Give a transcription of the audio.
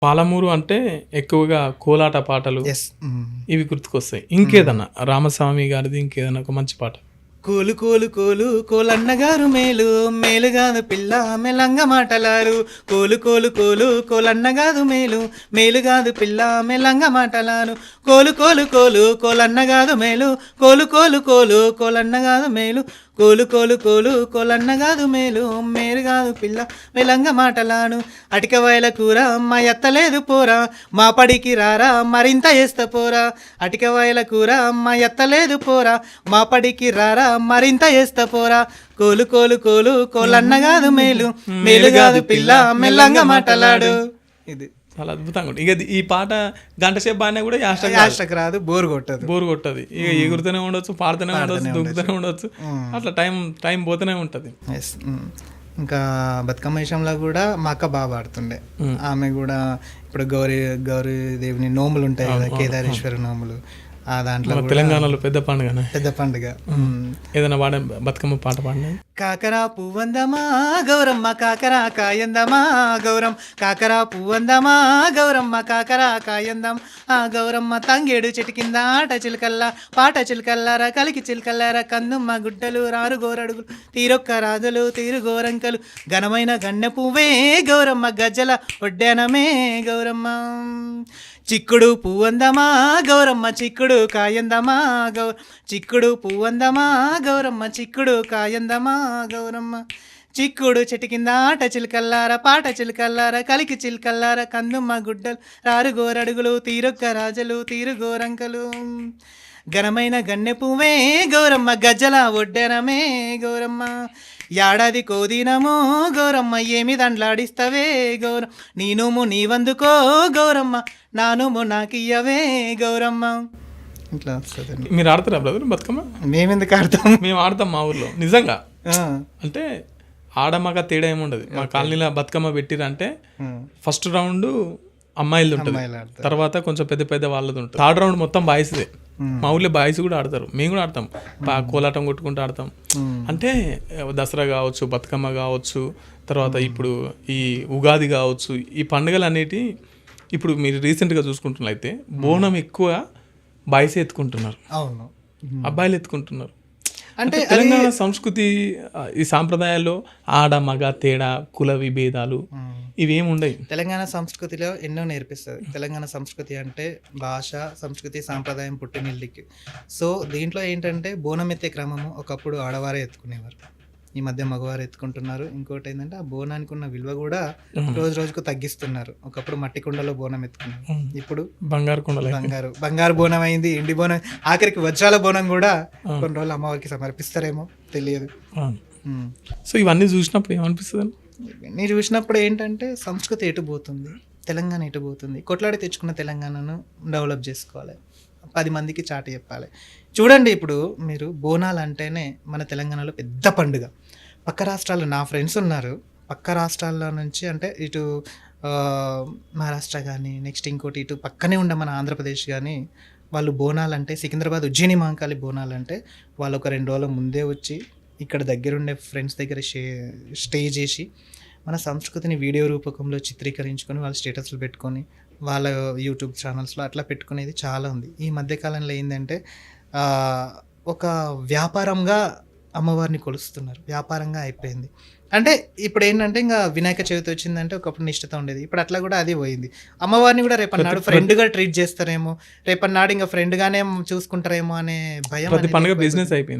పాలమూరు అంటే ఎక్కువగా కోలాట పాటలు ఎస్. ఇవి గుర్తుకొస్తాయి. ఇంకేదన్నా రామస్వామి గారిది ఇంకేదన్నా ఒక మంచి పాట. కోలు కోలు కోలు కోలన్నగారు మేలు మేలుగాదు పిల్ల మెలంగ మాటలారు. కోలు కోలు కోలు కోలన్నగాదు మేలు మేలుగాదు పిల్ల మెలంగ మాటలారు. కోలు కోలు కోలు కోలన్నగాదు మేలు కోలు కోలు కోలు కోలన్నగాదు మేలు కోలు కోలు కోలు కోలన్నగాదు మేలు మేలుగాదు పిల్ల మెలంగ మాటలాను. అటిక వయల కూర మా ఎత్తలేదు పోరా మా పడికి రారా మరింత వేస్త పోరా. అటిక వయల కూర మా ఎత్తలేదు పోరా మా పడికి రారా మరింత వేస్త పోరా. కోలు కోలు కోలు కోలన్నగాదు మేలు మేలుగాదు పిల్ల మెల్లంగా మాటలాడు. ఇది చాలా అద్భుతంగా ఉంటుంది. ఇక ఈ పాట గంట సేపు బాగా కూడా యాస్టక్ రాదు, బోర్ కొట్టదు. ఇక ఎగురుతూనే ఉండొచ్చు, పాడుతూనే ఉండొచ్చు, దుంకుతూనే ఉండొచ్చు. అట్లా టైం పోతూనే ఉంటుంది. ఇంకా బతుకమ్మ విషయంలో కూడా మా అక్క బాగా పాడుతుండే. ఆమె కూడా ఇప్పుడు గౌరీ దేవుని నోములు ఉంటాయి కదా, కేదారేశ్వర నోములు, ఆ దాంట్లో తెలంగాణలో పెద్ద పండుగ. ఏదైనా బతుకమ్మ పాట పాడినా కాకరా పువ్వందమా గౌరమ్మ కాకరా కాయందమా గౌరం కాకరా పువ్వందమా గౌరమ్మ కాకరా కాయందం. ఆ గౌరమ్మ తంగేడు చెట్టు కింద ఆట చిలకల్లా పాట చిలకల్లారా కలికి చిలకల్లారా కందుమ్మ గుడ్డలు రారు గోరడుగులు తీరొక్క రాజులు తీరు గోరంకలు ఘనమైన గన్నె పువ్వే గౌరమ్మ గజ్జల ఒడ్డానమే గౌరమ్మ. చిక్కుడు పువ్వందమా గౌరమ్మ చిక్కుడు కాయందమా చిక్కుడు పువ్వందమా గౌరమ్మ చిక్కుడు కాయందమా గౌరమ్మ. చిక్కుడు చెట్టు కింద ఆట చిలకల్లారా పాట చిలకల్లారా కలికి చిలకల్లారా కందుమ్మ గుడ్డలు రారు గోరడుగులు తీరొక్క రాజులు తీరు గోరంకలు ఘనమైన గన్నె పువ్వే గౌరమ్మ గజ్జల ఒడ్డెనమే గౌరమ్మ. ఏడాది కోదినమో గౌరమ్మ ఏమి దండ్లాడిస్తావే గౌరమ్మ నీ నోము నీవందుకో గౌరమ్మ నా నోము నాకియ్యవే గౌరమ్మ. ఇట్లా వస్తుంది. మీరు ఆడతారా బ్రదర్ బతుకమ్మ? మేమెందుకు ఆడతాం? మేము ఆడతాం మా ఊర్లో నిజంగా. అంటే ఆడమగ తేడా ఏముండదు. మా కాలనీలో బతుకమ్మ పెట్టిరంటే ఫస్ట్ రౌండ్ అమ్మాయిలు ఉంటుంది, తర్వాత కొంచెం పెద్ద పెద్ద వాళ్ళది ఉంటుంది, థర్డ్ రౌండ్ మొత్తం బాయ్స్దే. మా ఊళ్ళో బాయ్స్ కూడా ఆడతారు, మేము కూడా ఆడతాం, కోలాటం కొట్టుకుంటూ ఆడతాం. అంటే దసరా కావచ్చు, బతుకమ్మ కావచ్చు, తర్వాత ఇప్పుడు ఈ ఉగాది కావచ్చు, ఈ పండుగలు అనేటి ఇప్పుడు మీరు రీసెంట్గా చూసుకుంటున్నట్లయితే బోనం ఎక్కువ బాయ్స్ ఎత్తుకుంటున్నారు, అవును, అబ్బాయిలు ఎత్తుకుంటున్నారు. అంటే తెలంగాణ సంస్కృతి ఈ సాంప్రదాయాల్లో ఆడ మగ తేడా కుల విభేదాలు ఇవేమి ఉండవు. తెలంగాణ సంస్కృతిలో ఎన్నో నేర్పిస్తుంది. తెలంగాణ సంస్కృతి అంటే భాష, సంస్కృతి, సాంప్రదాయం పుట్టినిల్లికి. సో దీంట్లో ఏంటంటే బోనం ఎత్తే క్రమము ఒకప్పుడు ఆడవారే ఎత్తుకునేవారు, ఈ మధ్య మగవారు ఎత్తుకుంటున్నారు. ఇంకోటి ఏంటంటే ఆ బోనానికి ఉన్న విలువ కూడా రోజు రోజుకు తగ్గిస్తున్నారు. ఒకప్పుడు మట్టి కుండలో బోనం ఎత్తుకున్నారు, ఇప్పుడు బంగారు బోనం అయింది, ఎండి బోనం, ఆఖరికి వజ్రాల బోనం కూడా కొన్ని రోజులు అమ్మవారికి సమర్పిస్తారేమో తెలియదు. సో ఇవన్నీ చూసినప్పుడు ఏమనిపిస్తుంది? ఇవన్నీ చూసినప్పుడు ఏంటంటే సంస్కృతి ఎటు పోతుంది, తెలంగాణ ఎటు పోతుంది, కొట్లాడి తెచ్చుకున్న తెలంగాణను డెవలప్ చేసుకోవాలి, 10 మందికి చాటి చెప్పాలి. చూడండి, ఇప్పుడు మీరు బోనాలు అంటేనే మన తెలంగాణలో పెద్ద పండుగ. పక్క రాష్ట్రాల్లో నా ఫ్రెండ్స్ ఉన్నారు, పక్క రాష్ట్రాల నుంచి, అంటే ఇటు మహారాష్ట్ర కానీ, నెక్స్ట్ ఇంకోటి ఇటు పక్కనే ఉండే మన ఆంధ్రప్రదేశ్ కానీ, వాళ్ళు బోనాలు అంటే సికింద్రాబాద్ ఉజ్జయిని మహంకాళి బోనాలు అంటే వాళ్ళు ఒక 2 రోజుల ముందే వచ్చి ఇక్కడ దగ్గరుండే ఫ్రెండ్స్ దగ్గర స్టే చేసి మన సంస్కృతిని వీడియో రూపకంలో చిత్రీకరించుకొని వాళ్ళ స్టేటస్లు పెట్టుకొని వాళ్ళ యూట్యూబ్ ఛానల్స్లో అట్లా పెట్టుకునేది చాలా ఉంది. ఈ మధ్యకాలంలో ఏంటంటే ఒక వ్యాపారంగా అమ్మవారిని కొలుస్తున్నారు, వ్యాపారంగా అయిపోయింది. అంటే ఇప్పుడు ఏంటంటే ఇంకా వినాయక చవితి వచ్చిందంటే ఒకప్పుడు నిష్ఠత ఉండేది, ఇప్పుడు అట్లా కూడా అది పోయింది. అమ్మవారిని కూడా రేపన్నాడు ఫ్రెండ్గా ట్రీట్ చేస్తారేమో, రేపన్నాడు ఇంకా ఫ్రెండ్గానే చూసుకుంటారేమో అనే భయం. పండుగ బిజినెస్ అయిపోయింది.